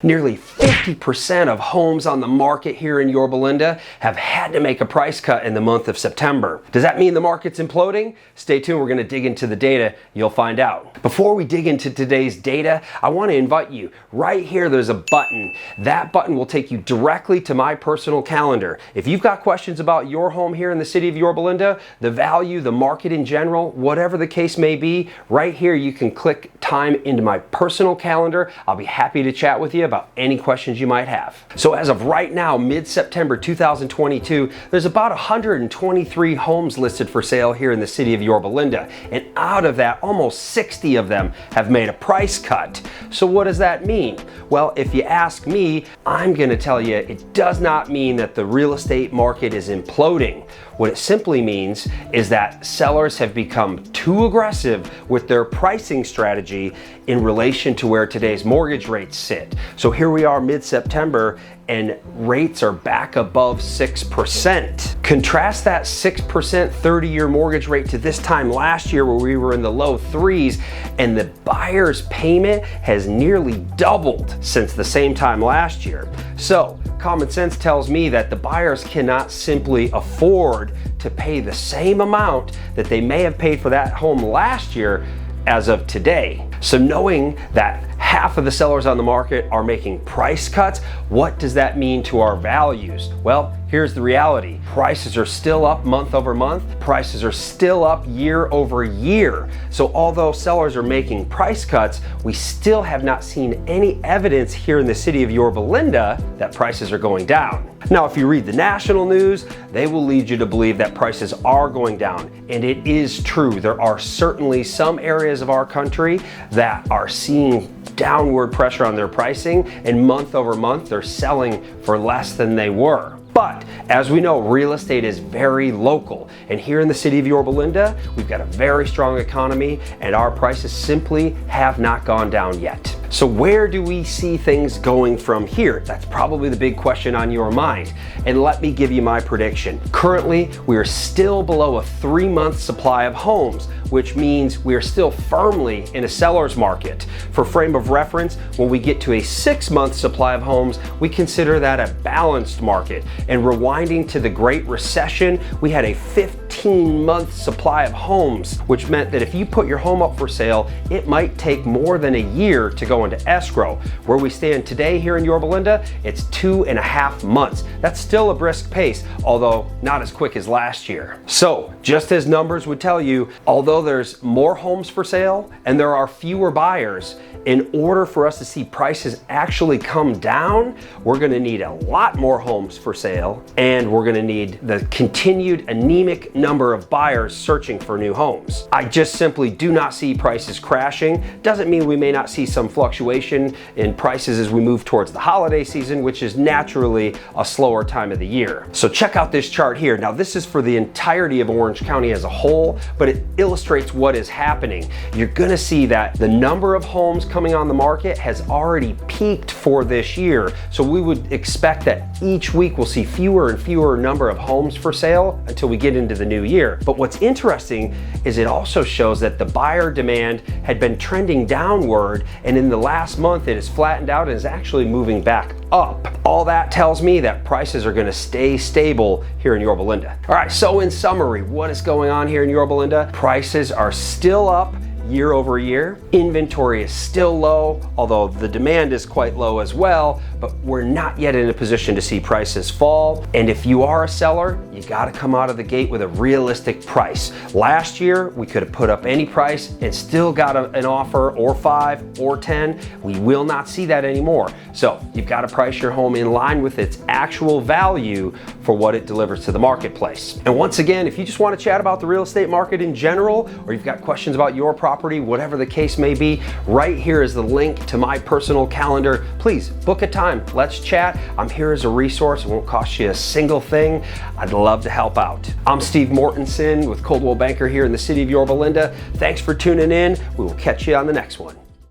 Nearly 50% of homes on the market here in Yorba Linda have had to make a price cut in the month of September. Does that mean the market's imploding? Stay tuned, we're going to dig into the data, you'll find out. Before we dig into today's data, I want to invite you, right here there's a button. That button will take you directly to my personal calendar. If you've got questions about your home here in the city of Yorba Linda, the value, the market in general, whatever the case may be, right here you can click time into my personal calendar. I'll be happy to chat with you about any questions you might have. So as of right now, mid-September 2022, there's about 123 homes listed for sale here in the city of Yorba Linda. And out of that, almost 60 of them have made a price cut. So what does that mean? Well, if you ask me, I'm going to tell you it does not mean that the real estate market is imploding. What it simply means is that sellers have become too aggressive with their pricing strategy in relation to where today's mortgage rates sit. So here we are mid-September and rates are back above 6%. Contrast that 6% 30-year mortgage rate to this time last year where we were in the low threes, and the buyer's payment has nearly doubled since the same time last year. So common sense tells me that the buyers cannot simply afford to pay the same amount that they may have paid for that home last year as of today. So knowing that half of the sellers on the market are making price cuts, what does that mean to our values? Well, here's the reality. Prices are still up month over month. Prices are still up year over year. So although sellers are making price cuts, we still have not seen any evidence here in the city of Yorba Linda that prices are going down. Now, if you read the national news, they will lead you to believe that prices are going down. And it is true. There are certainly some areas of our country that are seeing downward pressure on their pricing, and month over month they're selling for less than they were. But as we know, real estate is very local. And here in the city of Yorba Linda, we've got a very strong economy and our prices simply have not gone down yet. So where do we see things going from here? That's probably the big question on your mind. And let me give you my prediction. Currently, we are still below a 3-month supply of homes, which means we are still firmly in a seller's market. For frame of reference, when we get to a 6-month supply of homes, we consider that a balanced market. And rewinding to the Great Recession, we had a 15-month supply of homes, which meant that if you put your home up for sale, it might take more than a year to go into escrow. Where we stand today here in Yorba Linda, it's 2.5 months. That's still a brisk pace, although not as quick as last year. So just as numbers would tell you, although there's more homes for sale and there are fewer buyers, in order for us to see prices actually come down, we're going to need a lot more homes for sale, and we're going to need the continued anemic number of buyers searching for new homes. I just simply do not see prices crashing. Doesn't mean we may not see some fluctuation in prices as we move towards the holiday season, which is naturally a slower time of the year. So check out this chart here. Now this is for the entirety of Orange County as a whole, but it illustrates what is happening. You're going to see that the number of homes coming on the market has already peaked for this year. So we would expect that each week we'll see fewer and fewer number of homes for sale until we get into the new year. But what's interesting is it also shows that the buyer demand had been trending downward, and in the last month it has flattened out and is actually moving back up. All that tells me that prices are going to stay stable here in Yorba Linda. All right, so in summary, what is going on here in Yorba Linda? Prices are still up year over year. Inventory is still low, although the demand is quite low as well, but we're not yet in a position to see prices fall. And if you are a seller, you got to come out of the gate with a realistic price. Last year, we could have put up any price and still got an offer, or 5 or 10. We will not see that anymore. So you've got to price your home in line with its actual value for what it delivers to the marketplace. And once again, if you just want to chat about the real estate market in general, or you've got questions about your property, whatever the case may be, right here is the link to my personal calendar. Please book a time. Let's chat. I'm here as a resource. It won't cost you a single thing. I'd love to help out. I'm Steve Mortensen with Coldwell Banker here in the city of Yorba Linda. Thanks for tuning in. We will catch you on the next one.